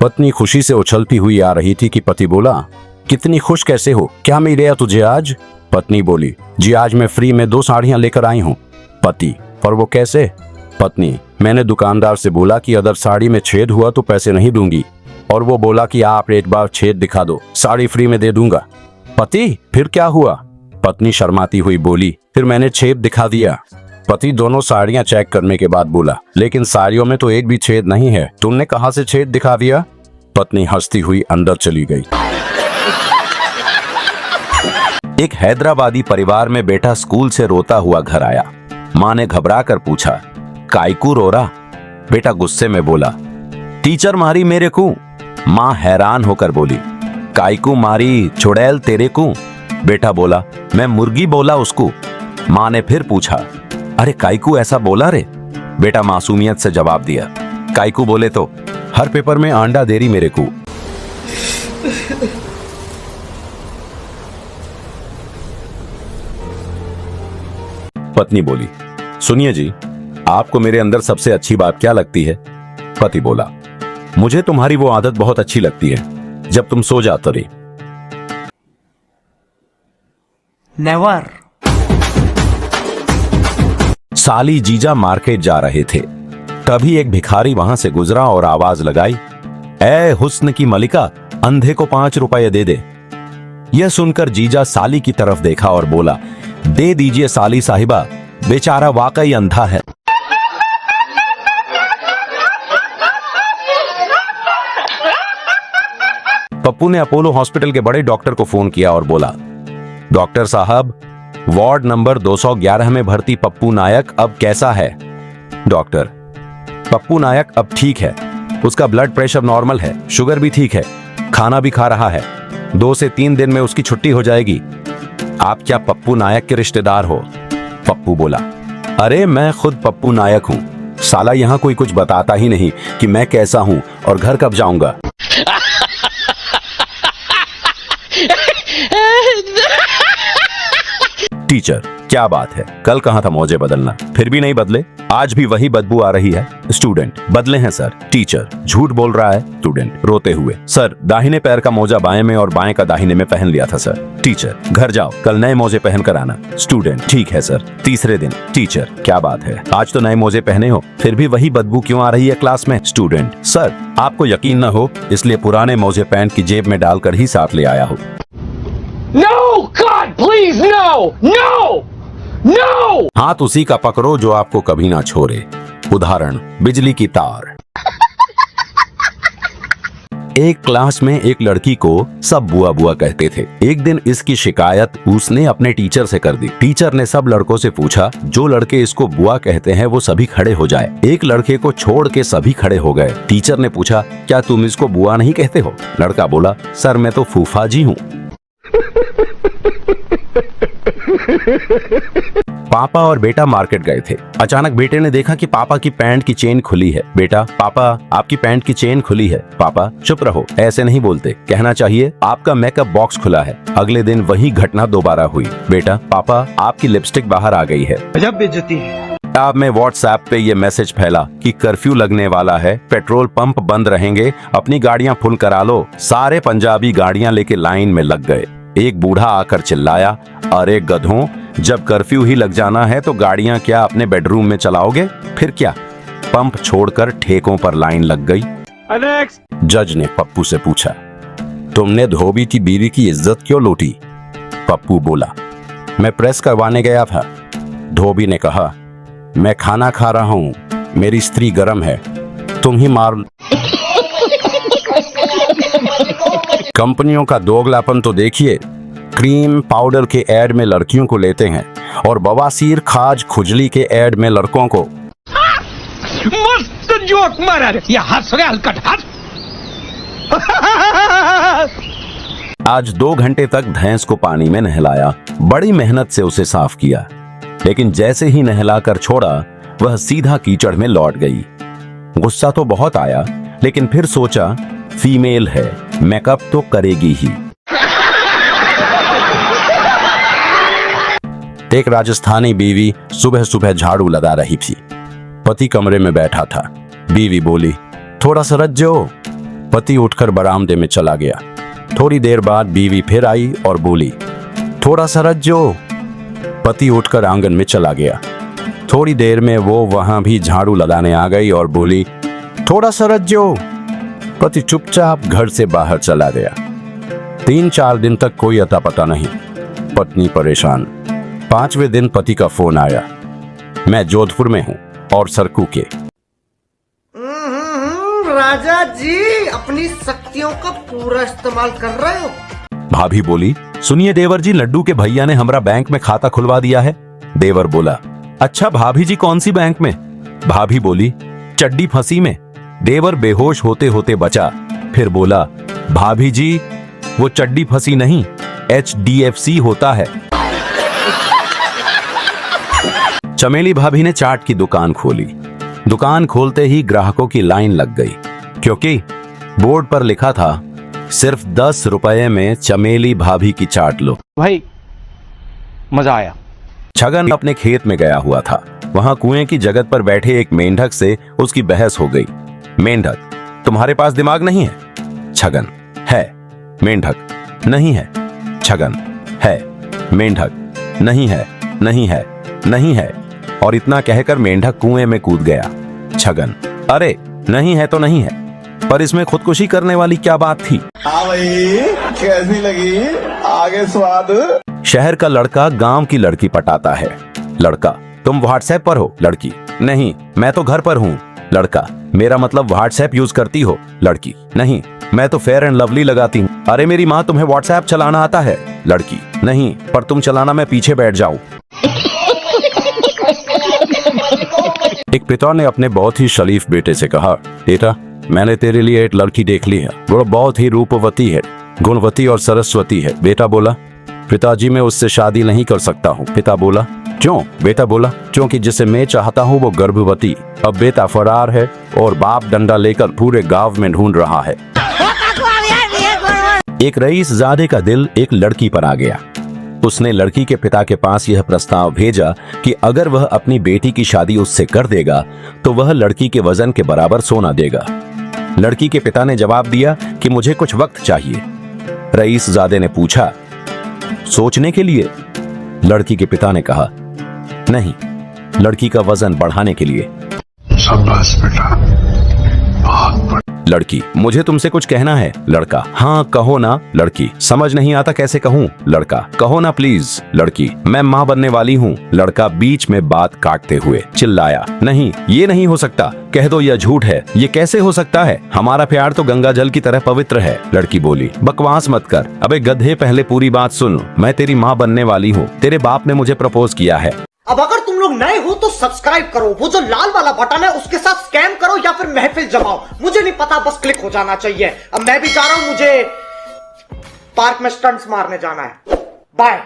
पत्नी खुशी से उछलती हुई आ रही थी कि पति बोला, कितनी खुश कैसे हो, क्या मिल गया तुझे आज? पत्नी बोली, जी आज मैं फ्री में 2 साड़ियां लेकर आई हूँ। पति, पर वो कैसे? पत्नी, मैंने दुकानदार से बोला कि अगर साड़ी में छेद हुआ तो पैसे नहीं दूंगी, और वो बोला कि आप एक बार छेद दिखा दो, साड़ी फ्री में दे दूंगा। पति, फिर क्या हुआ? पत्नी शर्माती हुई बोली, फिर मैंने छेद दिखा दिया। पति दोनों साड़ियां चेक करने के बाद बोला, लेकिन साड़ियों में तो एक भी छेद नहीं है, तुमने कहां से छेद दिखा दिया? पत्नी हंसती हुई अंदर चली गई। एक हैदराबादी परिवार में बेटा स्कूल से रोता हुआ घर आया। माँ ने घबरा कर पूछा, कायकू रो रहा? बेटा गुस्से में बोला, टीचर मारी मेरे को। माँ हैरान होकर बोली, कायकू मारी चुड़ैल तेरे को? बेटा बोला, मैं मुर्गी बोला उसको। माँ ने फिर पूछा, अरे कायकू ऐसा बोला रे? बेटा मासूमियत से जवाब दिया, कायकू बोले तो हर पेपर में अंडा दे रही मेरे को। पत्नी बोली, सुनिए जी, आपको मेरे अंदर सबसे अच्छी बात क्या लगती है? पति बोला, मुझे तुम्हारी वो आदत बहुत अच्छी लगती है जब तुम सो जाते रही। नेवर। साली जीजा मार्केट जा रहे थे, तभी एक भिखारी वहां से गुजरा और आवाज लगाई, ए हुस्न की मलिका, अंधे को 5 रुपए दे दे। यह सुनकर जीजा साली की तरफ देखा और बोला, दे दीजिए साली साहिबा, बेचारा वाकई अंधा है। पप्पू ने अपोलो हॉस्पिटल के बड़े डॉक्टर को फोन किया और बोला, डॉक्टर साहब, वार्ड नंबर 211 में भर्ती पप्पू नायक अब कैसा है? डॉक्टर, पप्पू नायक अब ठीक है, उसका ब्लड प्रेशर नॉर्मल है, शुगर भी ठीक है, खाना भी खा रहा है, 2 से 3 दिन में उसकी छुट्टी हो जाएगी। आप क्या पप्पू नायक के रिश्तेदार हो? पप्पू बोला, अरे मैं खुद पप्पू नायक हूं, साला यहां कोई कुछ बताता ही नहीं कि मैं कैसा हूं और घर कब जाऊंगा। टीचर, क्या बात है, कल कहा था मौजे बदलना, फिर भी नहीं बदले, आज भी वही बदबू आ रही है। स्टूडेंट, बदले हैं सर। टीचर, झूठ बोल रहा है। स्टूडेंट रोते हुए, सर दाहिने पैर का मोजा बाएं में और बाएं का दाहिने में पहन लिया था सर। टीचर, घर जाओ, कल नए मोजे पहन कर आना। स्टूडेंट, ठीक है सर। तीसरे दिन, टीचर, क्या बात है, आज तो नए मोजे पहने हो, फिर भी वही बदबू क्यों आ रही है क्लास में? स्टूडेंट, सर आपको यकीन न हो इसलिए पुराने मोजे पैंट की जेब में डालकर ही साथ ले आया हो। No, God, please, no, no, no! हाथ उसी का पकड़ो जो आपको कभी ना छोड़े। उदाहरण, बिजली की तार। एक क्लास में एक लड़की को सब बुआ बुआ कहते थे। एक दिन इसकी शिकायत उसने अपने टीचर से कर दी। टीचर ने सब लड़कों से पूछा, जो लड़के इसको बुआ कहते हैं वो सभी खड़े हो जाए। एक लड़के को छोड़ के सभी खड़े हो गए। टीचर ने पूछा, क्या तुम इसको बुआ नहीं कहते हो? लड़का बोला, सर मैं तो फूफा जी हूँ। पापा और बेटा मार्केट गए थे। अचानक बेटे ने देखा कि पापा की पैंट की चेन खुली है। बेटा, पापा आपकी पैंट की चेन खुली है। पापा, चुप रहो, ऐसे नहीं बोलते, कहना चाहिए आपका मेकअप बॉक्स खुला है। अगले दिन वही घटना दोबारा हुई। बेटा, पापा आपकी लिपस्टिक बाहर आ गई है। गजब बेइज्जती है। अब में व्हाट्सएप पे ये मैसेज फैला कि कर्फ्यू लगने वाला है, पेट्रोल पंप बंद रहेंगे, अपनी गाड़ियां फुल करा लो। सारे पंजाबी गाड़ियां लेके लाइन में लग गए। एक बूढ़ा आकर चिल्लाया, अरे गधों, जब कर्फ्यू ही लग जाना है तो गाड़ियां क्या अपने बेडरूम में चलाओगे? फिर क्या? पंप छोड़कर ठेकों पर लाइन लग गई। जज ने पप्पू से पूछा, तुमने धोबी की बीवी की इज्जत क्यों लूटी? पप्पू बोला, मैं प्रेस करवाने गया था। धोबी ने कहा, मैं खाना खा रहा हूँ, मेरी स्त्री गर्म है, तुम ही मार। कंपनियों का दोगलापन तो देखिए, क्रीम पाउडर के ऐड में लड़कियों को लेते हैं और बवासीर, खाज, खुजली के ऐड में लड़कों को। मस्त जोक मारा रे, ये हंस रहे हलकट हंस। आज 2 घंटे तक भैंस को पानी में नहलाया, बड़ी मेहनत से उसे साफ किया, लेकिन जैसे ही नहलाकर छोड़ा वह सीधा कीचड़ में लौट गई। गुस्सा तो बहुत आया, लेकिन फिर सोचा फीमेल है, मेकअप तो करेगी ही। एक राजस्थानी बीवी सुबह सुबह झाड़ू लगा रही थी। पति कमरे में बैठा था। बीवी बोली, थोड़ा सा रज जाओ। पति उठकर बरामदे में चला गया। थोड़ी देर बाद बीवी फिर आई और बोली, थोड़ा सा रज्जो। पति उठकर आंगन में चला गया। थोड़ी देर में वो वहां भी झाड़ू लगाने आ गई और बोली, थोड़ा सा रज्जो। पति चुपचाप घर से बाहर चला गया। 3-4 दिन तक कोई अता पता नहीं। पत्नी परेशान। 5वें दिन पति का फोन आया, मैं जोधपुर में हूं और सरकू के। राजा जी अपनी शक्तियों का पूरा इस्तेमाल कर रहे हो। भाभी बोली, सुनिए देवर जी, लड्डू के भैया ने हमारा बैंक में खाता खुलवा दिया है। देवर बोला, अच्छा भाभी जी कौन सी बैंक में? भाभी बोली, चड्डी फंसी में। देवर बेहोश होते होते बचा, फिर बोला, भाभी जी वो चड्डी फंसी नहीं, HDFC होता है। चमेली भाभी ने चाट की दुकान खोली। दुकान खोलते ही ग्राहकों की लाइन लग गई, क्योंकि बोर्ड पर लिखा था, सिर्फ 10 रुपए में चमेली भाभी की चाट लो। भाई मजा आया। छगन अपने खेत में गया हुआ था। वहां कुएं की जगत पर बैठे एक मेंढक से उसकी बहस हो गई। मेंढक, तुम्हारे पास दिमाग नहीं है? छगन, है। मेंढक, नहीं है। छगन, है। मेंढक, नहीं है, नहीं है, नहीं है। और इतना कहकर मेंढक कुएं में कूद गया। छगन, अरे नहीं है तो नहीं है, पर इसमें खुदकुशी करने वाली क्या बात थी? हाँ भाई, कैसी लगी? आगे स्वाद। शहर का लड़का गांव की लड़की पटाता है। लड़का, तुम व्हाट्सएप पर हो? लड़की, नहीं मैं तो घर पर हूँ। लड़का, मेरा मतलब व्हाट्सएप यूज करती हो? लड़की, नहीं मैं तो फेयर एंड लवली लगाती हूँ। अरे मेरी माँ, तुम्हें व्हाट्सएप चलाना आता है? लड़की, नहीं पर तुम चलाना, मैं पीछे बैठ जाऊं। एक पिता ने अपने बहुत ही शरीफ बेटे से कहा, बेटा मैंने तेरे लिए एक लड़की देख ली है, वो बहुत ही रूपवती है, गुणवती और सरस्वती है। बेटा बोला, पिताजी मैं उससे शादी नहीं कर सकता हूँ। पिता बोला, क्यों? बेटा बोला, क्योंकि जिसे मैं चाहता हूँ वो गर्भवती। अब बेटा फरार है और बाप डंडा लेकर पूरे गांव में ढूंढ रहा है। एक रईस ज़ादे का दिल एक लड़की पर आ गया। उसने लड़की के पिता के पास यह प्रस्ताव भेजा कि अगर वह अपनी बेटी की शादी उससे कर देगा तो वह लड़की के वजन के बराबर सोना देगा। लड़की के पिता ने जवाब दिया कि मुझे कुछ वक्त चाहिए। रईस ज़ादे ने पूछा, सोचने के लिए? लड़की के पिता ने कहा, नहीं, लड़की का वजन बढ़ाने के लिए। शाबाश बेटा, बहुत बढ़िया। लड़की, मुझे तुमसे कुछ कहना है। लड़का, हाँ कहो ना। लड़की, समझ नहीं आता कैसे कहूँ। लड़का, कहो ना प्लीज। लड़की, मैं माँ बनने वाली हूँ। लड़का बीच में बात काटते हुए चिल्लाया, नहीं ये नहीं हो सकता, कह दो यह झूठ है, ये कैसे हो सकता है? हमारा प्यार तो गंगा जल की तरह पवित्र है। लड़की बोली, बकवास मत कर। अबे गधे, पहले पूरी बात सुन। मैं तेरी माँ बनने वाली हूँ, तेरे बाप ने मुझे प्रपोज किया है। अब अगर तुम लोग नए हो तो सब्सक्राइब करो, वो जो लाल वाला बटन है उसके साथ स्कैम करो या फिर महफिल जमाओ, मुझे नहीं पता, बस क्लिक हो जाना चाहिए। अब मैं भी जा रहा हूं, मुझे पार्क में स्टंट्स मारने जाना है। बाय।